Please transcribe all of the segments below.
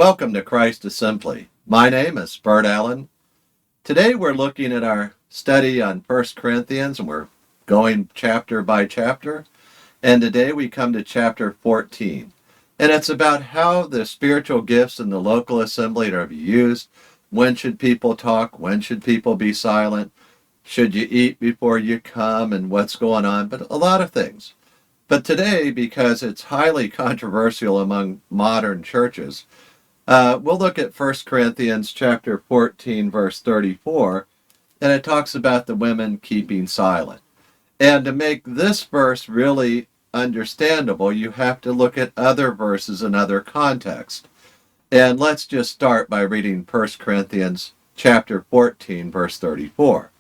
Welcome to Christ Assembly. My name is Bert Allen. Today we're looking at our study on 1 Corinthians, and we're going chapter by chapter. And today we come to chapter 14. And it's about how the spiritual gifts in the local assembly are to be used. When should people talk? When should people be silent? Should you eat before you come? And what's going on? But a lot of things. But today, because it's highly controversial among modern churches, we'll look at 1 Corinthians chapter 14, verse 34, and it talks about the women keeping silent. And to make this verse really understandable, you have to look at other verses in other contexts. And let's just start by reading 1 Corinthians chapter 14, verse 34.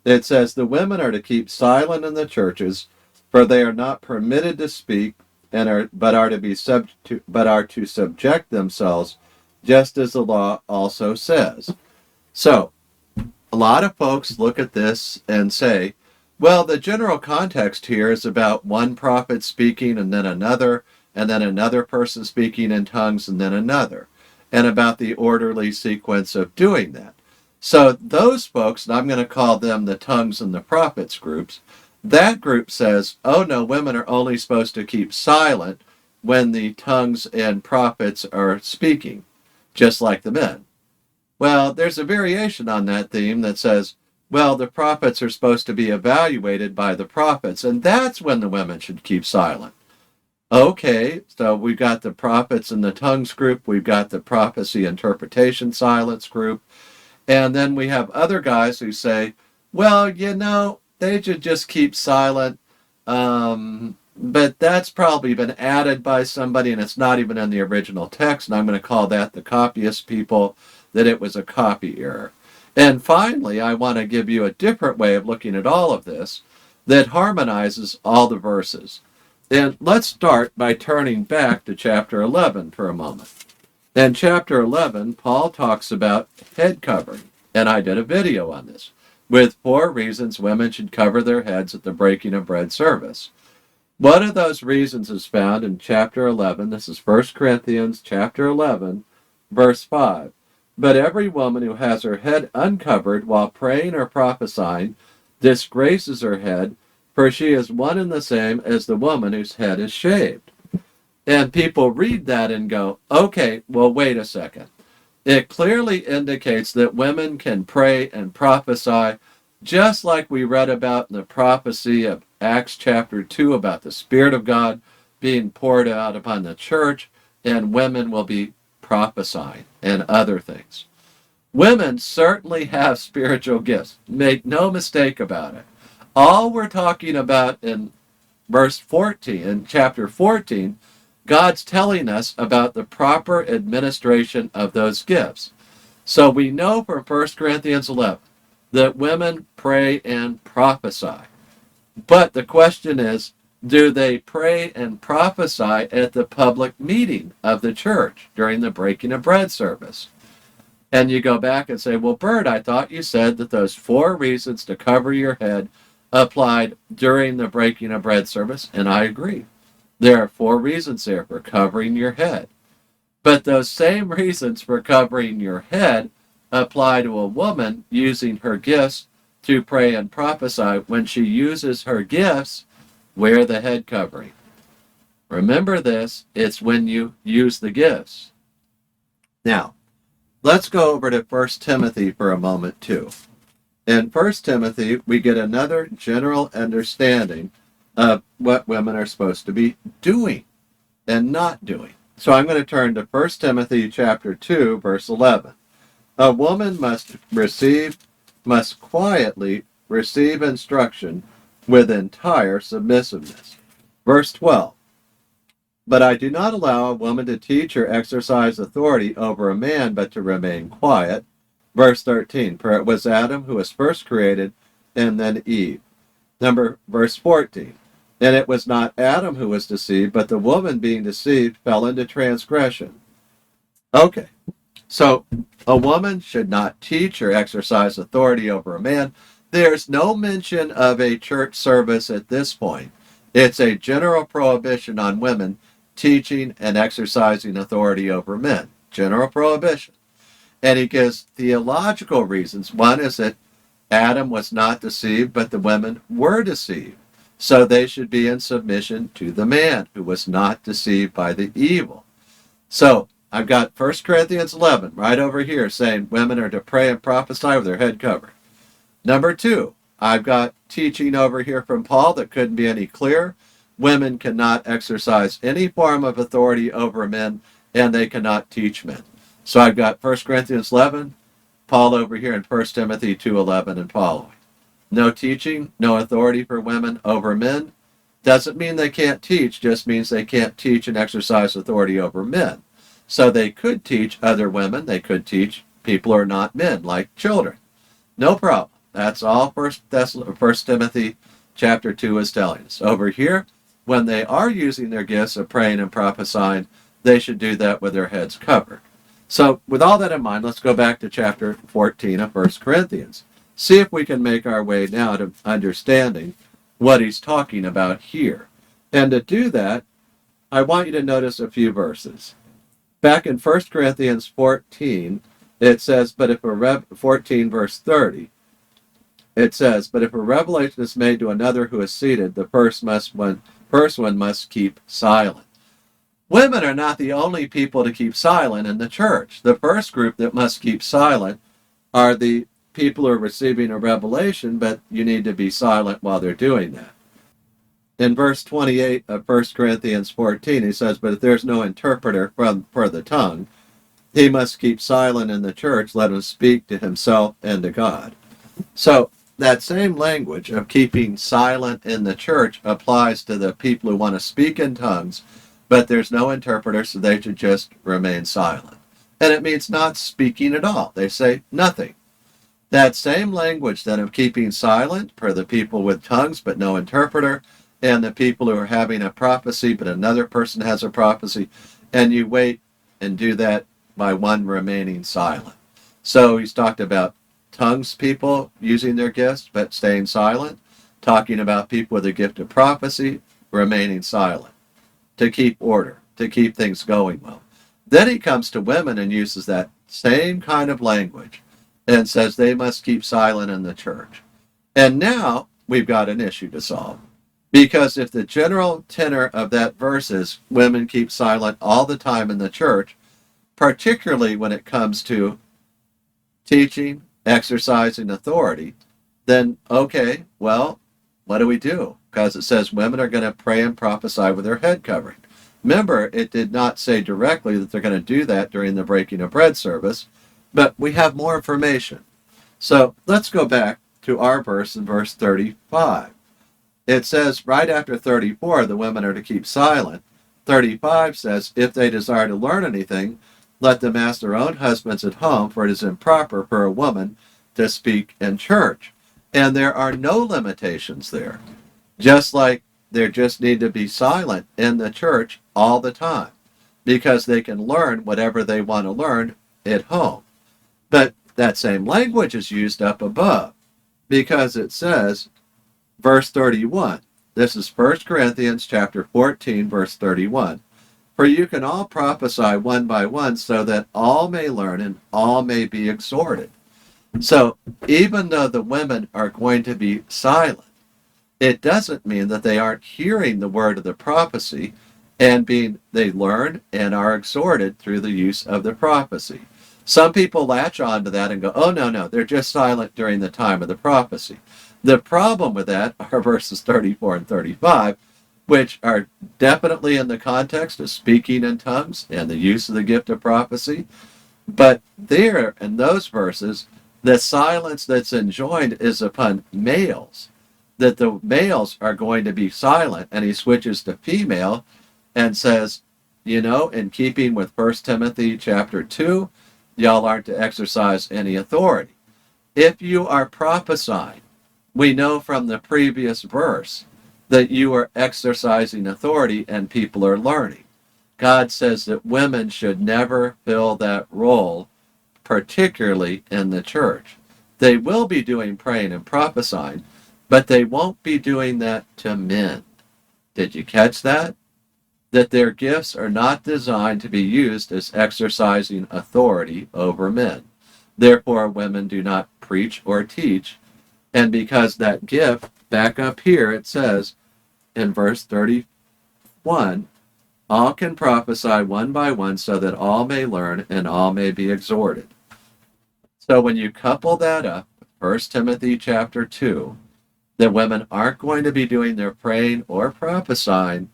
It says, "The women are to keep silent in the churches, for they are not permitted to speak, but are to subject themselves, just as the law also says." So, a lot of folks look at this and say, well, the general context here is about one prophet speaking and then another person speaking in tongues and then another, and about the orderly sequence of doing that. So those folks, and I'm going to call them the tongues and the prophets groups, that group says, oh no, women are only supposed to keep silent when the tongues and prophets are speaking, just like the men. Well, there's a variation on that theme that says, well, the prophets are supposed to be evaluated by the prophets, and that's when the women should keep silent. Okay, so we've got the prophets in the tongues group, we've got the prophecy interpretation silence group, and then we have other guys who say, well, they should just keep silent, but that's probably been added by somebody, and it's not even in the original text, and I'm going to call that the copyist people, that it was a copy error. And finally, I want to give you a different way of looking at all of this that harmonizes all the verses. And let's start by turning back to chapter 11 for a moment. In chapter 11, Paul talks about head covering, and I did a video on this, with 4 reasons women should cover their heads at the breaking of bread service. One of those reasons is found in chapter 11. This is 1 Corinthians chapter 11, verse 5. "But every woman who has her head uncovered while praying or prophesying disgraces her head, for she is one and the same as the woman whose head is shaved." And people read that and go, okay, well, wait a second. It clearly indicates that women can pray and prophesy, just like we read about in the prophecy of Acts chapter 2 about the Spirit of God being poured out upon the church, and women will be prophesying and other things. Women certainly have spiritual gifts. Make no mistake about it. All we're talking about in verse 14, in chapter 14, God's telling us about the proper administration of those gifts. So we know from 1 Corinthians 11 that women pray and prophesy. But the question is, do they pray and prophesy at the public meeting of the church during the breaking of bread service? And you go back and say, well, Bert, I thought you said that those 4 reasons to cover your head applied during the breaking of bread service, and I agree. There are 4 reasons there for covering your head. But those same reasons for covering your head apply to a woman using her gifts to pray and prophesy. When she uses her gifts, wear the head covering. Remember this, it's when you use the gifts. Now, let's go over to 1 Timothy for a moment too. In 1 Timothy, we get another general understanding of what women are supposed to be doing and not doing. So I'm going to turn to 1 Timothy chapter 2, verse 11. "A woman must quietly receive instruction with entire submissiveness." Verse 12. "But I do not allow a woman to teach or exercise authority over a man, but to remain quiet." Verse 13. "For it was Adam who was first created, and then Eve." Verse 14. "And it was not Adam who was deceived, but the woman being deceived fell into transgression." Okay, so a woman should not teach or exercise authority over a man. There's no mention of a church service at this point. It's a general prohibition on women teaching and exercising authority over men. general prohibition. And he gives theological reasons. One is that Adam was not deceived, but the women were deceived. So they should be in submission to the man who was not deceived by the evil. So I've got 1 Corinthians 11 right over here saying women are to pray and prophesy with their head covered. Number 2, I've got teaching over here from Paul that couldn't be any clearer. Women cannot exercise any form of authority over men, and they cannot teach men. So I've got 1 Corinthians 11, Paul over here in 1 Timothy 2:11 and following. No teaching, no authority for women over men. Doesn't mean they can't teach, just means they can't teach and exercise authority over men. So they could teach other women, they could teach people who are not men, like children. No problem. That's all 1 Timothy chapter 2 is telling us. Over here, when they are using their gifts of praying and prophesying, they should do that with their heads covered. So with all that in mind, let's go back to chapter 14 of 1 Corinthians. See if we can make our way now to understanding what he's talking about here. And to do that, I want you to notice a few verses. Back in 1 Corinthians 14, it says, 14 verse 30, it says, but if a revelation is made to another who is seated, the first one must keep silent. Women are not the only people to keep silent in the church. The first group that must keep silent are the people who are receiving a revelation, but you need to be silent while they're doing that. In verse 28 of 1 Corinthians 14, he says, but if there's no interpreter for the tongue, he must keep silent in the church, let him speak to himself and to God. So that same language of keeping silent in the church applies to the people who want to speak in tongues, but there's no interpreter, so they should just remain silent. And it means not speaking at all. They say nothing. That same language then of keeping silent for the people with tongues but no interpreter, and the people who are having a prophecy but another person has a prophecy, and you wait and do that by one remaining silent. So he's talked about tongues people using their gifts but staying silent, talking about people with the gift of prophecy remaining silent, to keep order, to keep things going well. Then he comes to women and uses that same kind of language and says they must keep silent in the church. And now we've got an issue to solve. Because if the general tenor of that verse is women keep silent all the time in the church, particularly when it comes to teaching, exercising authority, then okay, well, what do we do? Because it says women are going to pray and prophesy with their head covering. Remember, it did not say directly that they're going to do that during the breaking of bread service, but we have more information. So let's go back to our verse in verse 35. It says right after 34, the women are to keep silent. 35 says, if they desire to learn anything, let them ask their own husbands at home, for it is improper for a woman to speak in church. And there are no limitations there. Just like they just need to be silent in the church all the time, because they can learn whatever they want to learn at home. But that same language is used up above, because it says, verse 31, this is 1 Corinthians chapter 14, verse 31, for you can all prophesy one by one, so that all may learn and all may be exhorted. So even though the women are going to be silent, it doesn't mean that they aren't hearing the word of the prophecy and they learn and are exhorted through the use of the prophecy. Some people latch on to that and go, oh, no, they're just silent during the time of the prophecy. The problem with that are verses 34 and 35, which are definitely in the context of speaking in tongues and the use of the gift of prophecy. But there, in those verses, the silence that's enjoined is upon males, that the males are going to be silent, and he switches to female and says, in keeping with 1 Timothy chapter 2, y'all aren't to exercise any authority. If you are prophesying, we know from the previous verse that you are exercising authority and people are learning. God says that women should never fill that role, particularly in the church. They will be doing praying and prophesying, but they won't be doing that to men. Did you catch that? that their gifts are not designed to be used as exercising authority over men. Therefore, women do not preach or teach. And because that gift, back up here, it says in verse 31, all can prophesy one by one so that all may learn and all may be exhorted. So when you couple that up, 1 Timothy chapter 2, that women aren't going to be doing their praying or prophesying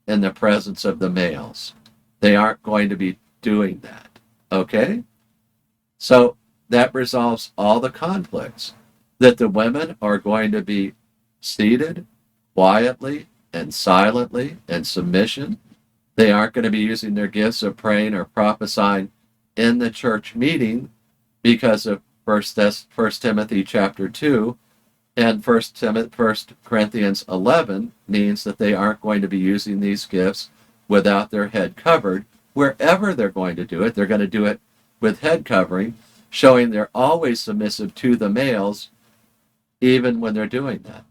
in the presence of the males. They aren't going to be doing that. Okay? So that resolves all the conflicts. That the women are going to be seated quietly and silently in submission. They aren't going to be using their gifts of praying or prophesying in the church meeting because of 1 Timothy chapter 2 and 1 Corinthians 11 means that they aren't going to be using these gifts without their head covered. Wherever they're going to do it, they're going to do it with head covering, showing they're always submissive to the males, even when they're doing that.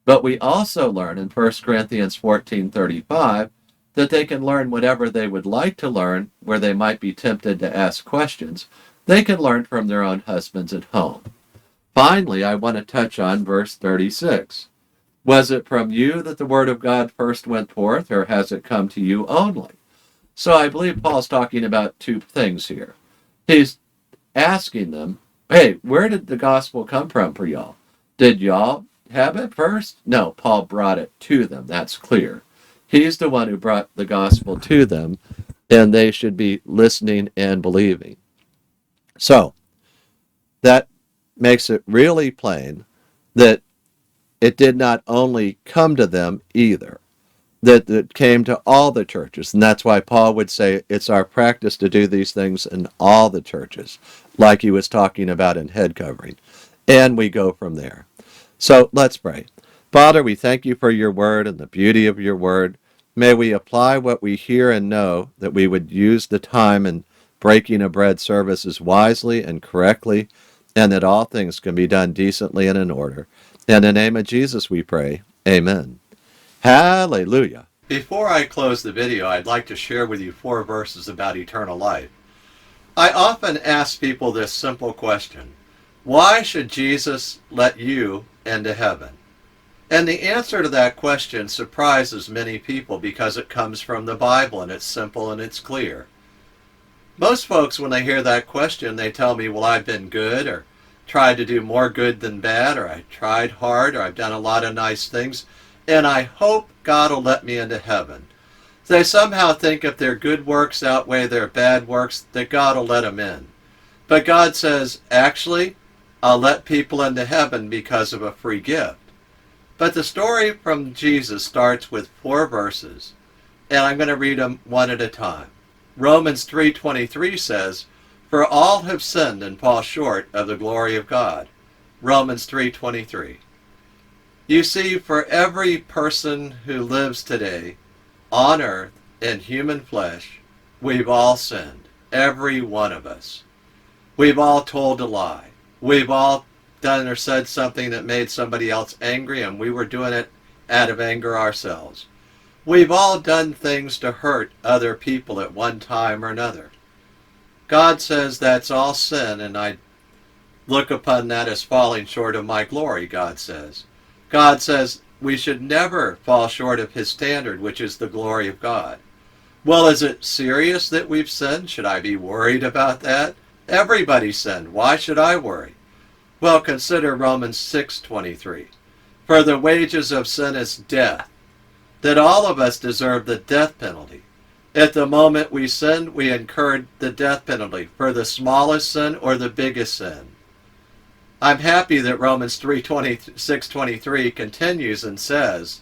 But we also learn in 1 Corinthians 14:35 that they can learn whatever they would like to learn, where they might be tempted to ask questions. They can learn from their own husbands at home. Finally, I want to touch on verse 36. Was it from you that the word of God first went forth, or has it come to you only? So I believe Paul's talking about two things here. He's asking them, hey, where did the gospel come from for y'all? Did y'all have it first? No, Paul brought it to them. That's clear. He's the one who brought the gospel to them, and they should be listening and believing. So, that makes it really plain that it did not only come to them either, that it came to all the churches. And that's why Paul would say it's our practice to do these things in all the churches, like he was talking about in head covering. And we go from there. So let's pray. Father, we thank you for your word and the beauty of your word. May we apply what we hear and know, that we would use the time in breaking of bread services wisely and correctly, and that all things can be done decently and in order. In the name of Jesus we pray. Amen. Hallelujah. Before I close the video, I'd like to share with you 4 verses about eternal life. I often ask people this simple question: why should Jesus let you into heaven? And the answer to that question surprises many people because it comes from the Bible and it's simple and it's clear. Most folks, when they hear that question, they tell me, well, I've been good, or tried to do more good than bad, or I tried hard, or I've done a lot of nice things, and I hope God will let me into heaven. They somehow think if their good works outweigh their bad works, that God will let them in. But God says, actually, I'll let people into heaven because of a free gift. But the story from Jesus starts with 4 verses, and I'm going to read them one at a time. Romans 3:23 says, for all have sinned and fall short of the glory of God. Romans 3:23. You see, for every person who lives today on earth in human flesh, we've all sinned. Every one of us. We've all told a lie. We've all done or said something that made somebody else angry, and we were doing it out of anger ourselves. We've all done things to hurt other people at one time or another. God says that's all sin, and I look upon that as falling short of my glory, God says. God says we should never fall short of his standard, which is the glory of God. Well, is it serious that we've sinned? Should I be worried about that? Everybody sinned. Why should I worry? Well, consider Romans 6:23. For the wages of sin is death, that all of us deserve the death penalty. At the moment we sinned, we incurred the death penalty for the smallest sin or the biggest sin. I'm happy that Romans 6:23 continues and says,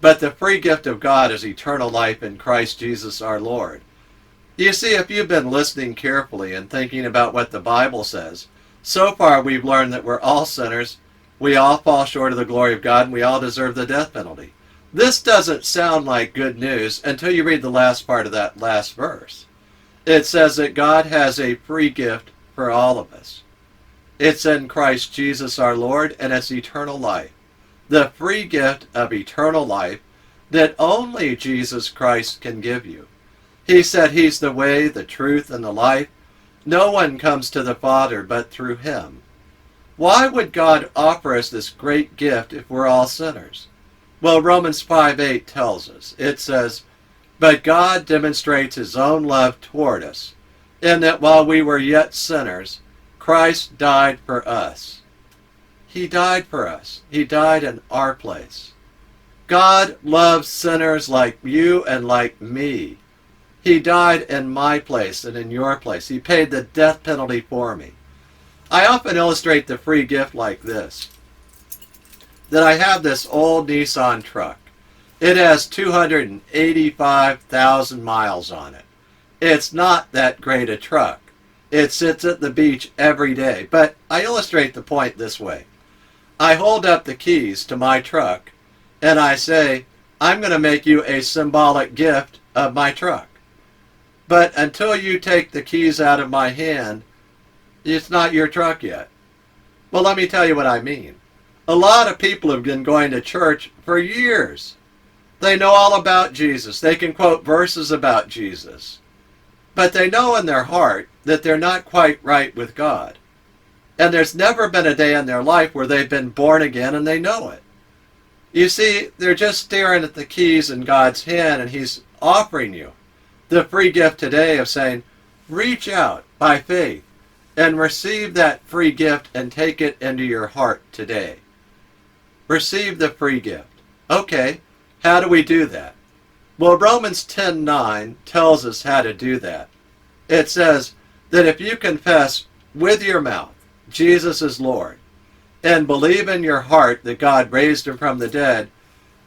but the free gift of God is eternal life in Christ Jesus our Lord. You see, if you've been listening carefully and thinking about what the Bible says, so far we've learned that we're all sinners, we all fall short of the glory of God, and we all deserve the death penalty. This doesn't sound like good news until you read the last part of that last verse. It says that God has a free gift for all of us. It's in Christ Jesus our Lord, and it's eternal life. The free gift of eternal life that only Jesus Christ can give you. He said he's the way, the truth, and the life. No one comes to the Father but through him. Why would God offer us this great gift if we're all sinners? Well, Romans 5:8 tells us. It says, "But God demonstrates his own love toward us, in that while we were yet sinners, Christ died for us." He died for us. He died in our place. God loves sinners like you and like me. He died in my place and in your place. He paid the death penalty for me. I often illustrate the free gift like this, that I have this old Nissan truck. It has 285,000 miles on it. It's not that great a truck. It sits at the beach every day. But I illustrate the point this way. I hold up the keys to my truck and I say, I'm going to make you a symbolic gift of my truck. But until you take the keys out of my hand, it's not your truck yet. Well, let me tell you what I mean. A lot of people have been going to church for years. They know all about Jesus. They can quote verses about Jesus. But they know in their heart that they're not quite right with God. And there's never been a day in their life where they've been born again and they know it. You see, they're just staring at the keys in God's hand, and he's offering you the free gift today of saying, reach out by faith and receive that free gift and take it into your heart today. Receive the free gift. Okay, how do we do that? Well, Romans 10:9 tells us how to do that. It says that if you confess with your mouth Jesus is Lord and believe in your heart that God raised him from the dead,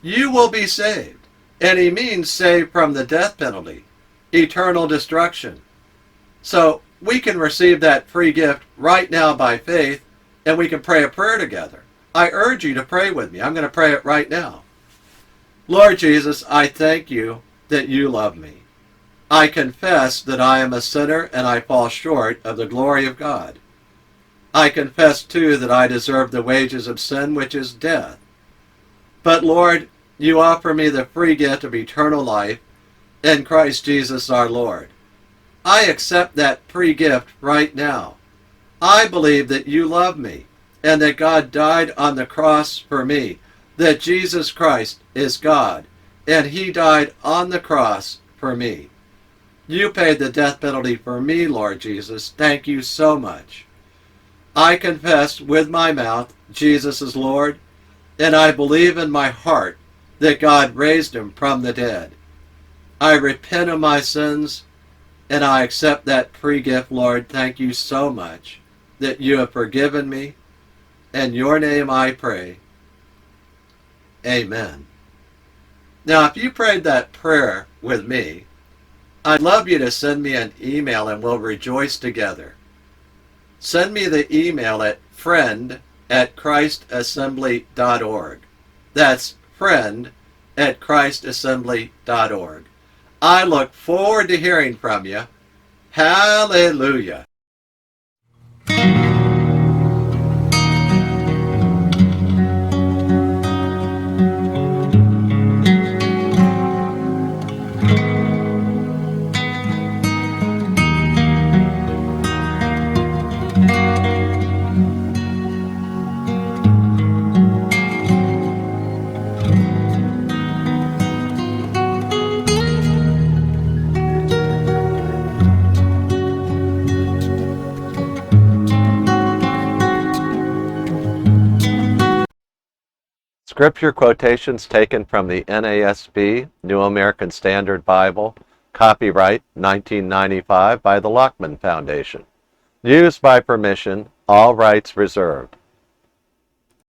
you will be saved. And he means saved from the death penalty, eternal destruction. So we can receive that free gift right now by faith, and we can pray a prayer together. I urge you to pray with me. I'm going to pray it right now. Lord Jesus, I thank you that you love me. I confess that I am a sinner and I fall short of the glory of God. I confess too that I deserve the wages of sin, which is death. But Lord, you offer me the free gift of eternal life in Christ Jesus our Lord. I accept that free gift right now. I believe that you love me and that God died on the cross for me, that Jesus Christ is God, and he died on the cross for me. You paid the death penalty for me, Lord Jesus. Thank you so much. I confess with my mouth Jesus is Lord, and I believe in my heart that God raised him from the dead. I repent of my sins, and I accept that free gift, Lord. Thank you so much that you have forgiven me. In your name I pray. Amen. Now, if you prayed that prayer with me, I'd love you to send me an email and we'll rejoice together. Send me the email at friend@christassembly.org. That's friend@christassembly.org. I look forward to hearing from you. Hallelujah. Scripture quotations taken from the NASB, New American Standard Bible, copyright 1995 by the Lockman Foundation. Used by permission, all rights reserved.